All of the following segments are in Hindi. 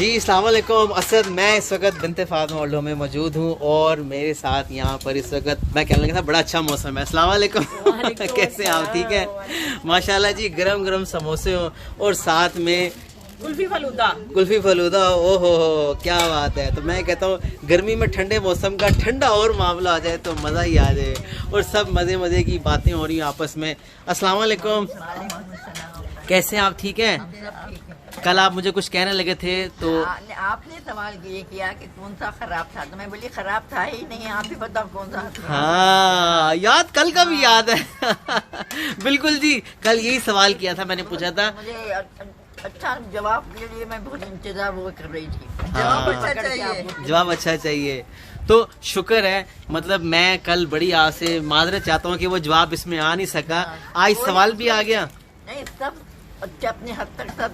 जी अस्सलाम वालेकुम असद, मैं इस वक्त बिनते फातिमा ओल्डो में मौजूद हूँ और मेरे साथ यहाँ पर इस वक्त मैं कहने लगा था बड़ा अच्छा मौसम है। अस्सलाम वालेकुम कैसे आप? ठीक है माशाल्लाह जी, गरम गरम समोसे हो और साथ में कुल्फी फलूदा। ओहो क्या बात है। तो मैं कहता हूँ गर्मी में ठंडे मौसम का ठंडा और मामला आ जाए तो मज़ा ही आ जाए और सब मज़े मज़े की बातें हो रही हैं आपस में। अस्सलाम वालेकुम, कैसे आप? ठीक हैं। कल आप मुझे कुछ कहने लगे थे तो आपने सवाल ये किया कि कौन सा खराब था, तो मैं बोली खराब था ही नहीं, आप ही बताओ कौन सा था। हाँ याद, कल का भी याद है बिल्कुल जी, कल यही सवाल किया था, मैंने पूछा था। मुझे अच्छा जवाब के लिए मैं बहुत इंतजार वो कर रही थी। जवाब अच्छा चाहिए तो शुक्र है। मतलब मैं कल बड़ी आस से माजरत चाहता हूँ कि वो जवाब इसमें आ नहीं सका, आज सवाल भी आ गया। नहीं सब अच्छे अपने हद तक, सब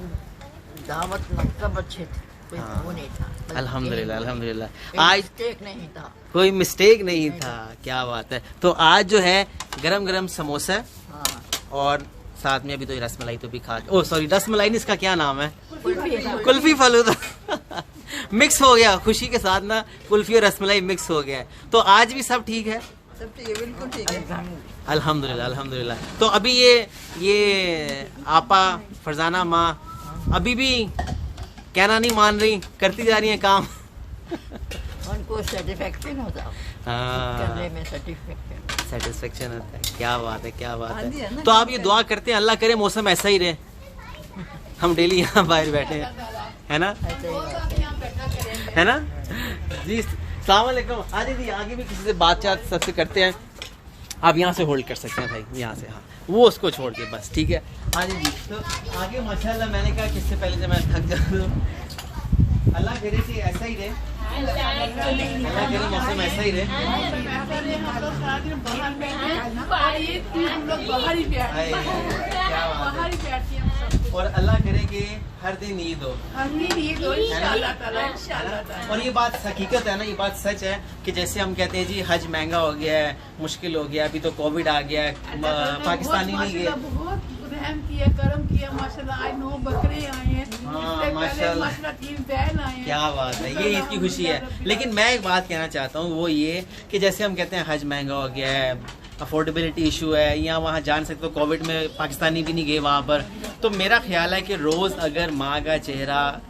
दावत में सब अच्छे थे, कोई वो नहीं था। अल्हम्दुलिल्लाह अल्हम्दुलिल्लाह, आज मिस्टेक नहीं था, कोई मिस्टेक नहीं था। क्या बात है। तो आज जो है गरम गरम समोसा हाँ। और साथ में अभी तो रसमलाई तो भी खा, ओ सॉरी रसमलाई नहीं, इसका क्या नाम है? कुल्फी फलूदा मिक्स हो गया, खुशी के साथ ना कुल्फी और रसमलाई मिक्स हो गया। तो आज भी सब ठीक है, सब ठीक है, बिल्कुल ठीक है अल्हम्दुलिल्लाह अल्हम्दुलिल्लाह। तो अभी ये आपा फरजाना माँ अभी भी कहना नहीं मान रही, करती जा रही है काम उनको सेटिस्फेक्शन होता करने में, सेटिस्फेक्शन होता है। क्या बात है, क्या बात है। तो आप ये दुआ करते हैं अल्लाह करे मौसम ऐसा ही रहे, हम डेली यहाँ बाहर बैठे हैं, है ना, है ना जी। अस्सलाम वालेकुम। आगे भी आगे भी किसी से बातचीत सबसे करते हैं, आप यहाँ से होल्ड कर सकते हैं भाई, यहाँ से। हाँ वो उसको छोड़ के बस, ठीक है। आगे जी तो आगे माशाल्लाह, मैंने कहा कि इससे पहले जब मैं थक जाऊँ, अल्लाह करे कि ऐसा ही रहे, अल्लाह करे मौसम ऐसा ही रहे। क्या बात है। और अल्लाह करे कि हर दिन ईद हो, और ये बात हकीकत है ना, ये बात सच है कि जैसे हम कहते हैं जी हज महंगा हो गया है, मुश्किल हो गया, अभी तो कोविड आ गया है, पाकिस्तानी नहीं गए, रहम किया, करम किया माशाल्लाह। आज 9 बकरे आए हैं, हाँ माशाल्लाह, 3 बैल आए हैं। क्या बात है, ये ईद की खुशी है। लेकिन मैं एक बात कहना चाहता हूँ, वो ये कि जैसे हम कहते हैं हज महंगा हो गया है, अफोर्डेबिलिटी इशू है, यहाँ वहाँ जान सकते हो, कोविड में पाकिस्तानी भी नहीं गए वहाँ पर। तो मेरा ख्याल है कि रोज़ अगर माँ का चेहरा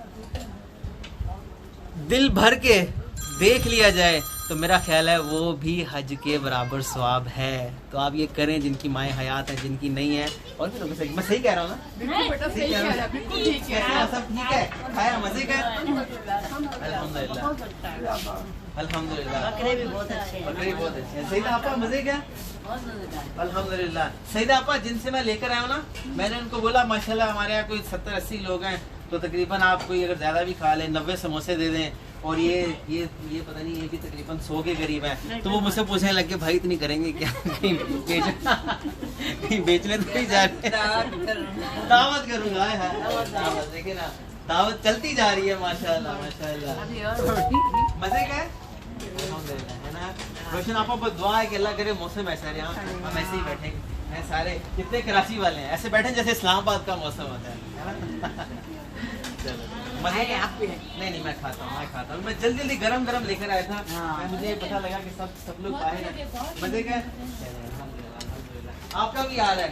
दिल भर के देख लिया जाए तो मेरा ख्याल है वो भी हज के बराबर सवाब है। तो आप ये करें जिनकी माएँ हयात है, जिनकी नहीं है। और भी लोग मैं सही कह रहा हूँ ना? सही कह रहा है, बिल्कुल ठीक है, सब ठीक है, खाया मजे का? अल्हम्दुलिल्लाह अल्हम्दुलिल्लाह। बकरे भी बहुत अच्छे हैं, बकरे भी बहुत अच्छे हैं। सईदा आपा मजे का? अल्हम्दुलिल्लाह। सईदा आपा जिनसे मैं लेकर आया हूँ ना, मैंने उनको बोला माशाल्लाह हमारे यहाँ कोई 70-80 लोग हैं, तो तकरीबन आप कोई अगर ज़्यादा भी खा लें 90 समोसे दे दें, और ये पता नहीं ये भी तकरीबन 100 के करीब है। तो वो मुझसे पूछने लग गए भाई इतनी करेंगे क्या, कहीं बेचने तो नहीं जा रहे? दावत करूँगा, देखिए ना दावत चलती जा रही है माशाल्लाह माशाल्लाह। मजे का है है ना। रोशन आपको बहुत दुआ है कि अल्लाह करे मौसम ऐसा रहे, हम ऐसे ही बैठेंगे हैं सारे, कितने कराची वाले हैं ऐसे बैठे जैसे इस्लामाबाद का मौसम होता है। चलो आप भी हैं? नहीं मैं खाता हूँ, मैं जल्दी गरम लेकर आया था। मुझे पता लगा कि सब लोग आए हैं। मजे का आपका भी आ रहा है,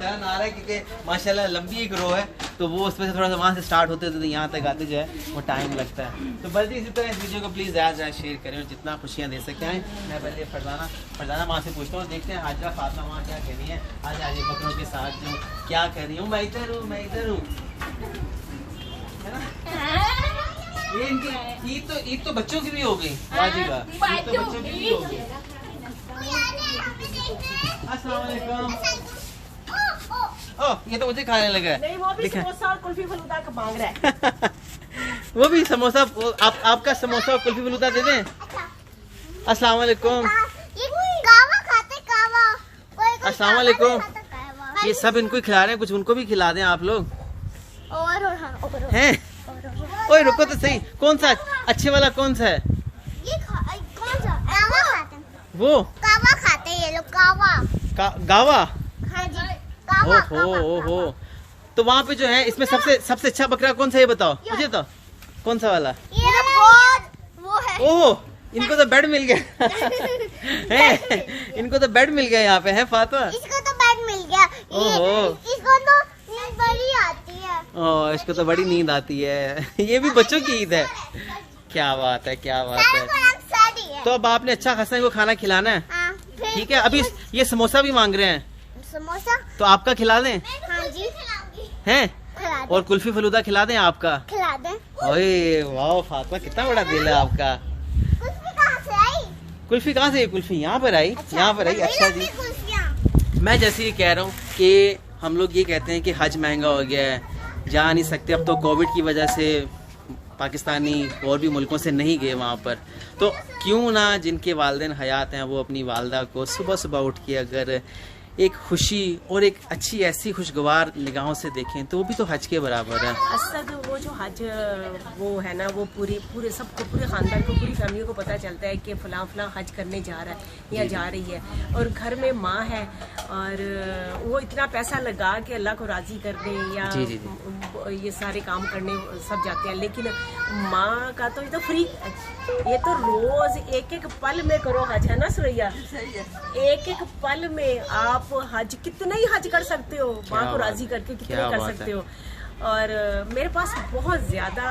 टर्न आ रहा है, क्योंकि माशाल्लाह लंबी एक रो है, तो वो उसमें से थोड़ा सा वहाँ से स्टार्ट होते तो यहाँ तक आते जो है वो टाइम लगता है। तो बल्कि इसी तरह इस वीडियो को प्लीज़ ज़्यादा शेयर करें और जितना खुशियाँ दे सकते हैं। मैं पहले फरजाना माँ से पूछता हूँ, देखते हैं हाजरा फातिमा माँ क्या कह रही है आज बकरों के साथ, जो क्या कह रही हूँ। मैं इधर हूँ ये इनकी ईद तो बच्चों की भी हो गई, ईद तो बच्चों की भी हो गई। अस्सलाम वालेकुम। ओह ये तो मुझे खाने लगा है। नहीं, वो भी समोसा और कुल्फी फलूदा का मांग रहा है वो भी समोसा, आपका समोसा और कुल्फी फलूदा दे दें। अस्सलाम वालेकुम। अस्सलाम वालेकुम। ये सब इनको ही खिला रहे हैं, कुछ उनको भी खिला दें आप लोग हैं। ओए रुको तो सही, कौन सा अच्छे वाला कौन सा है? कौन सा गावा खाते हैं? वो गावा खाते हैं ये लोग, गावा। गावा? हाँ जी, गावा। ओहो तो वहाँ पे जो है इसमें सबसे अच्छा बकरा कौन सा है ये बताओ मुझे। तो कौन सा वाला? ये तो बहुत वो है। ओह, इनको तो बेड मिल गया है, इनको तो बेड मिल गया यहाँ पे है फातिमा। इसको तो बेड मिल गया। ओहो। इसको तो नींद बड़ी आती है। ओह, इसको तो बड़ी नींद आती है। ये भी बच्चों की ईद है। क्या बात है, क्या बात है। शादी है। तो अब आपने अच्छा खासा इनको खाना खिलाना है। हाँ, फिर ठीक है, अभी ये समोसा भी मांग रहे हैं, समोसा। तो आपका खिला दें? हाँ जी, हैं? खिला दे। और कुल्फी फलूदा खिला दें आपका? खिला दे। ओए वाह फातिमा, कितना बड़ा दिल है आपका। कुल्फी कहाँ से आई? कुल्फी कहाँ से? कुल्फी यहाँ पर आई, अच्छा, यहाँ पर आई। अच्छा जी, कुल्फियाँ। मैं जैसे ही कह रहा हूँ कि हम लोग ये कहते हैं कि हज महंगा हो गया है, जा नहीं सकते। अब तो कोविड की वजह से पाकिस्तानी और भी मुल्कों से नहीं गए वहाँ पर, तो क्यों ना जिनके वालिदैन हयात हैं वो अपनी वालदा को सुबह सुबह उठ के अगर एक खुशी और एक अच्छी ऐसी खुशगवार निगाहों से देखें तो वो भी तो हज के बराबर है। असद वो जो हज वो है ना, वो पूरे सबको, पूरे ख़ानदान को, पूरी फैमिली को पता चलता है कि फ़लाँ फ़लाँ हज करने जा रहा है या जा रही है, और घर में माँ है और वो इतना पैसा लगा के अल्लाह को राज़ी करने या जी। ये सारे काम करने सब जाते हैं, लेकिन माँ का तो ये तो फ्री, ये तो रोज़ एक एक पल में करो हज, है ना सुरैया? एक एक पल में आप हज, कितने ही हज कर सकते हो, माँ को राजी करके कितने कर सकते हो। और मेरे पास बहुत ज़्यादा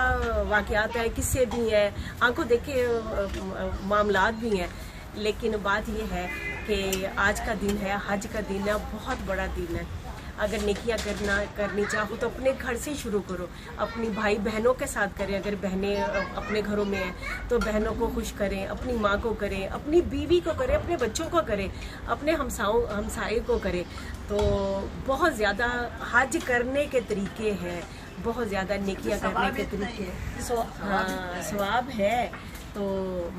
वाक़यात है, किस्से भी हैं, आंखों देखे मामलात भी हैं, लेकिन बात ये है कि आज का दिन है, हज का दिन है, बहुत बड़ा दिन है। अगर नेकियां करनी चाहो तो अपने घर से शुरू करो, अपनी भाई बहनों के साथ करें, अगर बहनें अपने घरों में हैं तो बहनों को खुश करें, अपनी माँ को करें, अपनी बीवी को करें, अपने बच्चों को करें, अपने हमसाये को करें। तो बहुत ज़्यादा हज करने के तरीके हैं, बहुत ज़्यादा नेकियां करने के तरीके, सवाब है। तो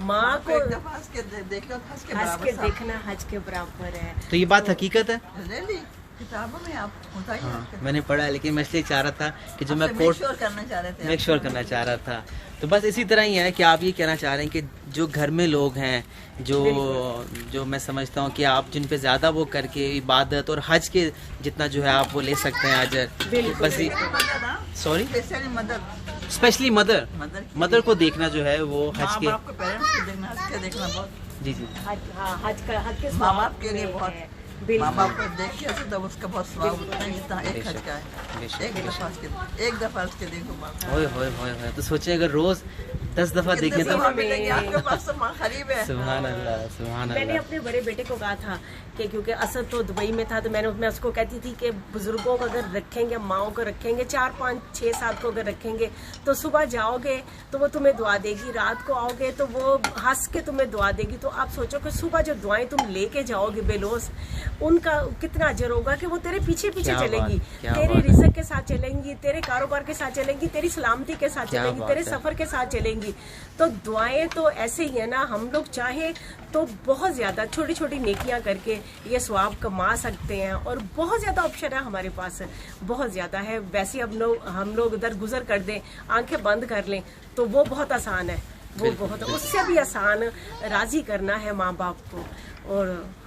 माँ को हंस के देखना हज के बराबर है। तो ये बात हकीकत है, किताबों में आप बताइए। हाँ, मैंने पढ़ा है, लेकिन मैं इसलिए चाह रहा था कि जो मैं कोर्स करना चाह रहे थे, मेक श्योर करना चाह रहा था। तो बस इसी तरह ही है कि आप ये कहना चाह रहे हैं कि जो घर में लोग हैं, जो मैं समझता हूँ कि आप जिन पे ज़्यादा वो करके इबादत और हज के जितना जो है आप वो ले सकते हैं अजर, बस सॉरी स्पेशली मदर को देखना जो है वो हज के, पेरेंट्स को देखना बहुत जी हज के माँ बाप के लिए बहुत, माँ बाप को देखिए तो उसका बहुत स्वाब होता है, जितना एक हज का है, एक दफा उसके देखो। होए तो सोचिए अगर रोज 10 दफा देखें तो आपके पास तो माँ करीब है। सुभान अल्लाह, सुभान मैंने अल्लाह। अपने बड़े बेटे को कहा था कि क्योंकि असद तो दुबई में था, तो मैं उसको कहती थी कि बुजुर्गों को अगर रखेंगे, माओ को रखेंगे, 4 5 6 7 को अगर रखेंगे तो सुबह जाओगे तो वो तुम्हें दुआ देगी, रात को आओगे तो वो हंस के तुम्हें दुआ देगी। तो आप सोचो कि सुबह जो दुआएं तुम लेके जाओगे बेलोस, उनका कितना अजर होगा कि वो तेरे पीछे पीछे चलेंगी, तेरे रिज़्क के साथ चलेंगी, तेरे कारोबार के साथ चलेंगी, तेरी सलामती के साथ चलेंगी, तेरे सफर के साथ चलेंगी। तो दुआएं तो ऐसे ही है ना, हम लोग चाहे तो बहुत ज़्यादा छोटी छोटी नेकियां करके ये स्वाब कमा सकते हैं, और बहुत ज़्यादा ऑप्शन है हमारे पास, बहुत ज़्यादा है। वैसे हम लोग उधर गुजर कर दें, आंखें बंद कर लें तो वो बहुत आसान है, वो बहुत, उससे भी आसान राज़ी करना है माँ बाप को, और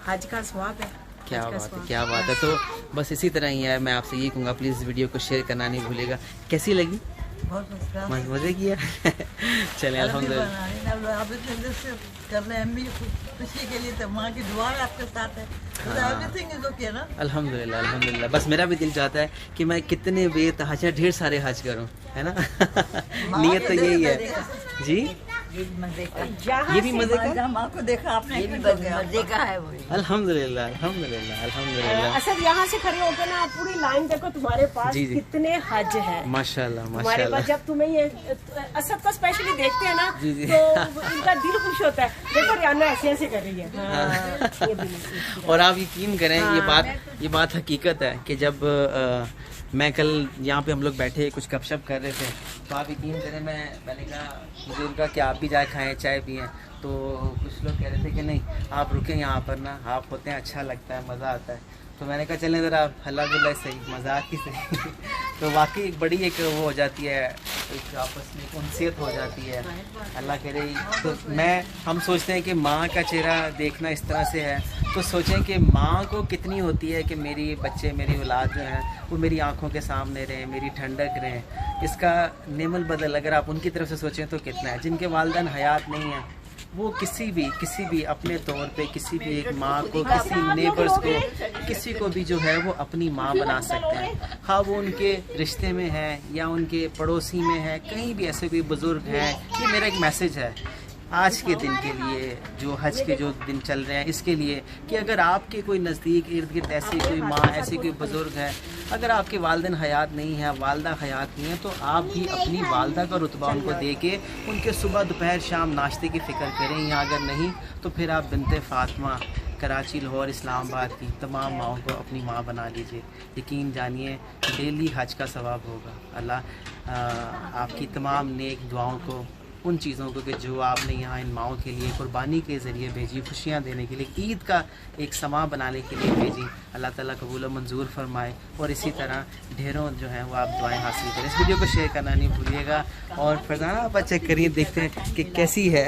हज का स्वाब है। क्या बात है, क्या बात है। तो बस इसी तरह ही है, मैं आपसे ये कहूँगा प्लीज़ वीडियो को शेयर करना नहीं भूलेगा। कैसी लगी? बहुत मजे किया। चले अल्हम्दुलिल्लाह कर रहे हैं खुशी के लिए, तो माँ की दुआ आपके साथ है, एवरीथिंग इज ओके ना। अल्हम्दुलिल्लाह, अल्हम्दुलिल्लाह। बस मेरा भी दिल चाहता है कि मैं कितने बेतहाशा ढेर सारे हज करूं, है ना। नियत तो यही है जी। ये भी मजे का माँ को देखा आपने, मजे का है वो। अल्हम्दुलिल्लाह, अल्हम्दुलिल्लाह, अल्हम्दुलिल्लाह। असद यहाँ से खड़े होकर ना आप पूरी लाइन देखो, तुम्हारे पास जी। कितने हज है माशाल्लाह, तुम्हारे पास। जब तुम्हें ये असद को स्पेशली देखते हैं ना जी। तो इनका दिल खुश होता है। देखो रियाना ऐसे ऐसे कर रही है। और आप यकीन करें, ये बात हकीकत है कि जब मैं कल यहाँ पे हम लोग बैठे कुछ गपशप कर रहे थे, तो आप यकीन करें मैंने कहा मुझे उनका कि आप भी जाए खाएं, चाय पिएं। तो कुछ लोग कह रहे थे कि नहीं आप रुकें यहाँ पर ना, आप होते हैं, अच्छा लगता है, मज़ा आता है। तो मैंने कहा चलें ज़रा हल्ला गुल्ला सही, मजाक ही सही। तो वाकई बड़ी एक वो हो जाती है एक आपस में उनसियत हो जाती है। अल्लाह करे। तो हम सोचते हैं कि माँ का चेहरा देखना इस तरह से है, तो सोचें कि माँ को कितनी होती है कि मेरी बच्चे, मेरी औलाद जो है वो मेरी आंखों के सामने रहें, मेरी ठंडक रहें। इसका नेमल बदल अगर आप उनकी तरफ से सोचें तो कितना है। जिनके वालिदैन हयात नहीं है वो किसी भी अपने तौर पे किसी भी एक माँ को, किसी नेबर्स को, किसी को भी जो है वो अपनी माँ बना सकते हैं। हाँ वो उनके रिश्ते में है या उनके पड़ोसी में है, कहीं भी ऐसे कोई बुज़ुर्ग हैं। ये मेरा एक मैसेज है आज के दिन के लिए, जो हज के जो दिन चल रहे हैं इसके लिए, कि अगर आपके कोई नज़दीक इर्द गिर्द ऐसी कोई माँ, ऐसी कोई बुज़ुर्ग है, अगर आपके वालिदैन हयात नहीं है, वालदा हयात नहीं है, तो आप भी अपनी वालदा का रुतबा उनको दे के उनके सुबह दोपहर शाम नाश्ते की फ़िक्र करें। या अगर नहीं तो फिर आप बिनते फ़ातिमा कराची, लाहौर, इस्लामाबाद की तमाम माओं को अपनी माँ बना लीजिए। यकीन जानिए डेली हज का सवाब होगा। अल्लाह आपकी तमाम नेक दुआओं को, उन चीज़ों को कि जो आपने यहाँ इन माओं के लिए कुर्बानी के ज़रिए भेजी, खुशियाँ देने के लिए, ईद का एक समा बनाने के लिए भेजी, अल्लाह ताला कबूल और मंजूर फरमाए। और इसी तरह ढेरों जो हैं वो आप दुआएं हासिल करें। इस वीडियो को शेयर करना नहीं भूलिएगा। और फरजाना आप चेक करिए, देखते हैं कि कैसी है।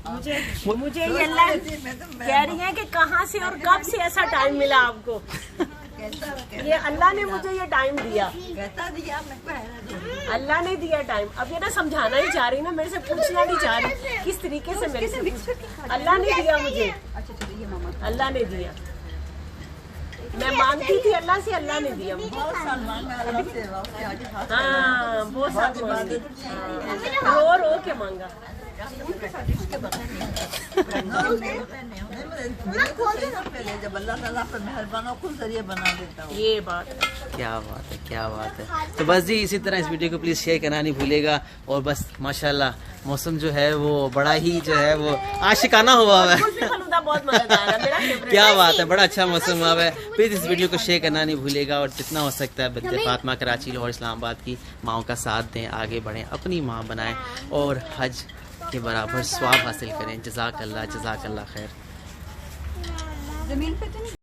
मुझे ये अल्लाह कह रही है कि कहाँ से और कब से ऐसा टाइम मिला आपको। ये अल्लाह ने मुझे ये टाइम दिया, अल्लाह ने दिया टाइम। अब ये ना समझाना ही चाह रही ना, मेरे से पूछना नहीं चाह रही किस तरीके से मेरे से। अल्लाह ने दिया मुझे, अल्लाह ने दिया। मैं मांगती थी अल्लाह से, अल्लाह ने दिया। हाँ बहुत साथ मांगी, रो रो के मांगा। ये बात क्या बात है, क्या बात है। तो बस जी इसी तरह इस वीडियो को प्लीज़ शेयर करना नहीं भूलिएगा। और बस माशाल्लाह मौसम जो है वो बड़ा ही जो है वो आशिकाना हुआ है। क्या बात है, बड़ा अच्छा मौसम हुआ है। प्लीज़ इस वीडियो को शेयर करना नहीं भूलिएगा। और जितना हो सकता है बिनते फ़ातिमा कराची, लाहौर, इस्लामाबाद की माओं का साथ दें, आगे बढ़ें, अपनी माँ बनाएं और हज के बराबर स्वाब हासिल करें। जज़ाकल्लाह, जज़ाकल्लाह खैर। जमीन पे तो नहीं